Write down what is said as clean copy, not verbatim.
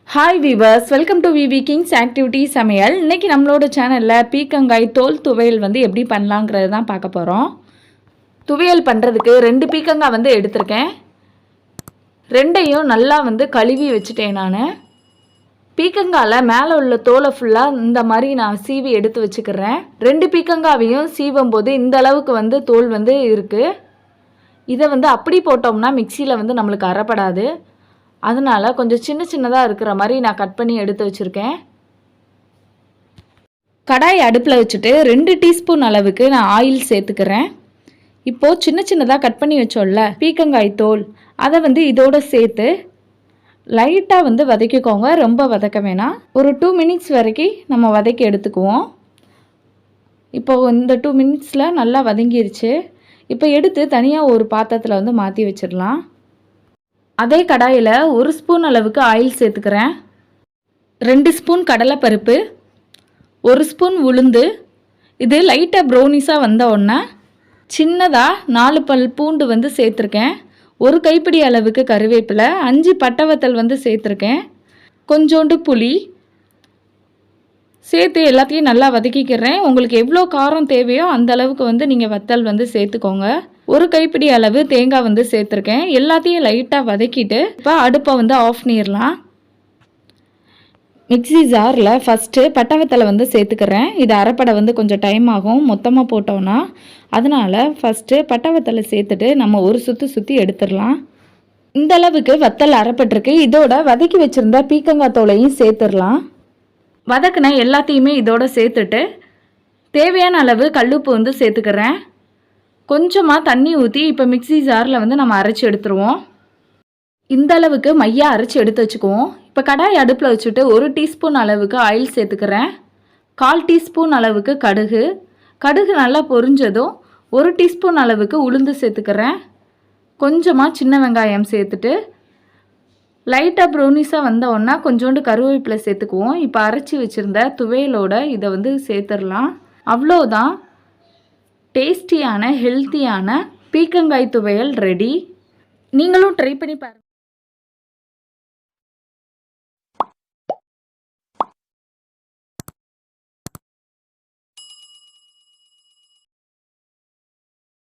Hi viewers, welcome to விவி kings activity சமையல். இன்றைக்கி நம்மளோட சேனலில் பீக்கங்காய் தோல் துவையல் எப்படி பண்ணலாங்கிறது தான் பார்க்க போகிறோம். துவையல் பண்ணுறதுக்கு 2 பீக்கங்காய் எடுத்திருக்கேன். ரெண்டையும் நல்லா கழுவி வச்சுட்டேன். நான் பீக்கங்காயில் மேலே உள்ள தோலை ஃபுல்லாக இந்த மாதிரி நான் சீவி எடுத்து வச்சுக்கிறேன். 2 பீக்கங்காவையும் சீவும் போது இந்த அளவுக்கு தோல் இருக்குது. இதை அப்படி போட்டோம்னா மிக்சியில் நம்மளுக்கு அரைப்படாது. அதனால் கொஞ்சம் சின்ன சின்னதாக இருக்கிற மாதிரி நான் கட் பண்ணி எடுத்து வச்சுருக்கேன். கடாய் அடுப்பில் வச்சுட்டு 2 டீஸ்பூன் அளவுக்கு நான் ஆயில் சேர்த்துக்கிறேன். இப்போது சின்ன சின்னதாக கட் பண்ணி வச்சோம்ல பீக்கங்காய் தோல், அதை இதோடு சேர்த்து லைட்டாக வதக்கிக்கோங்க. ரொம்ப வதக்க வேணாம். ஒரு 2 மினிட்ஸ் வரைக்கும் நம்ம வதக்கி எடுத்துக்குவோம். இப்போது இந்த 2 மினிட்ஸில் நல்லா வதங்கிருச்சு. இப்போ எடுத்து தனியாக ஒரு பாத்திரத்தில் மாற்றி வச்சிடலாம். அதே கடாயில் 1 ஸ்பூன் அளவுக்கு ஆயில் சேர்த்துக்கிறேன். 2 ஸ்பூன் கடலைப்பருப்பு, 1 ஸ்பூன் உளுந்து. இது லைட்டாக ப்ரௌனிஸாக வந்த உடனே சின்னதாக 4 பல் பூண்டு சேர்த்துருக்கேன். 1 கைப்பிடி அளவுக்கு கருவேப்பிலை, 5 பட்டை வத்தல் சேர்த்துருக்கேன். கொஞ்சோண்டு புளி சேர்த்து எல்லாத்தையும் நல்லா வதக்கிக்கிறேன். உங்களுக்கு எவ்வளோ காரம் தேவையோ அந்த அளவுக்கு நீங்கள் வத்தல் சேர்த்துக்கோங்க. 1 கைப்பிடி அளவு தேங்காய் சேர்த்துருக்கேன். எல்லாத்தையும் லைட்டாக வதக்கிட்டு இப்போ அடுப்பை ஆஃப் பண்ணிடலாம். மிக்ஸி ஜாரில் ஃபஸ்ட்டு பட்டை வத்தலை சேர்த்துக்கிறேன். இது அரைப்படை கொஞ்சம் டைம் ஆகும் மொத்தமாக போட்டோன்னா. அதனால் ஃபஸ்ட்டு பட்டை வத்தலை சேர்த்துட்டு நம்ம ஒரு சுற்றி எடுத்துடலாம். இந்த அளவுக்கு வத்தல் அரைப்பட்டிருக்கு. இதோட வதக்கி வச்சுருந்த பீக்கங்காய் தோலையும் சேர்த்துடலாம். வதக்கின எல்லாத்தையுமே இதோட சேர்த்துட்டு தேவையான அளவு கல்லுப்பு சேர்த்துக்கிறேன். கொஞ்சமாக தண்ணி ஊற்றி இப்போ மிக்ஸி ஜாரில் நம்ம அரைச்சி எடுத்துருவோம். இந்த அளவுக்கு மையாக அரைச்சி எடுத்து வச்சுக்குவோம். இப்போ கடாய் அடுப்பில் வச்சுட்டு 1 டீஸ்பூன் அளவுக்கு ஆயில் சேர்த்துக்கிறேன். 1/4 டீஸ்பூன் அளவுக்கு கடுகு நல்லா பொரிஞ்சதும் 1 டீஸ்பூன் அளவுக்கு உளுந்து சேர்த்துக்கிறேன். கொஞ்சமாக சின்ன வெங்காயம் சேர்த்துட்டு லைட்டாக ப்ரௌனிஸாக வந்த உடனே கொஞ்சோண்டு கருவேப்பிலை சேர்த்துக்குவோம். இப்போ அரைச்சி வச்சுருந்த துவையலோட இதை சேர்த்துடலாம். அவ்வளோதான், டேஸ்டியான ஹெல்த்தியான பீக்கங்காய் துவையல் ரெடி. நீங்களும் ட்ரை பண்ணி பாருங்கள்.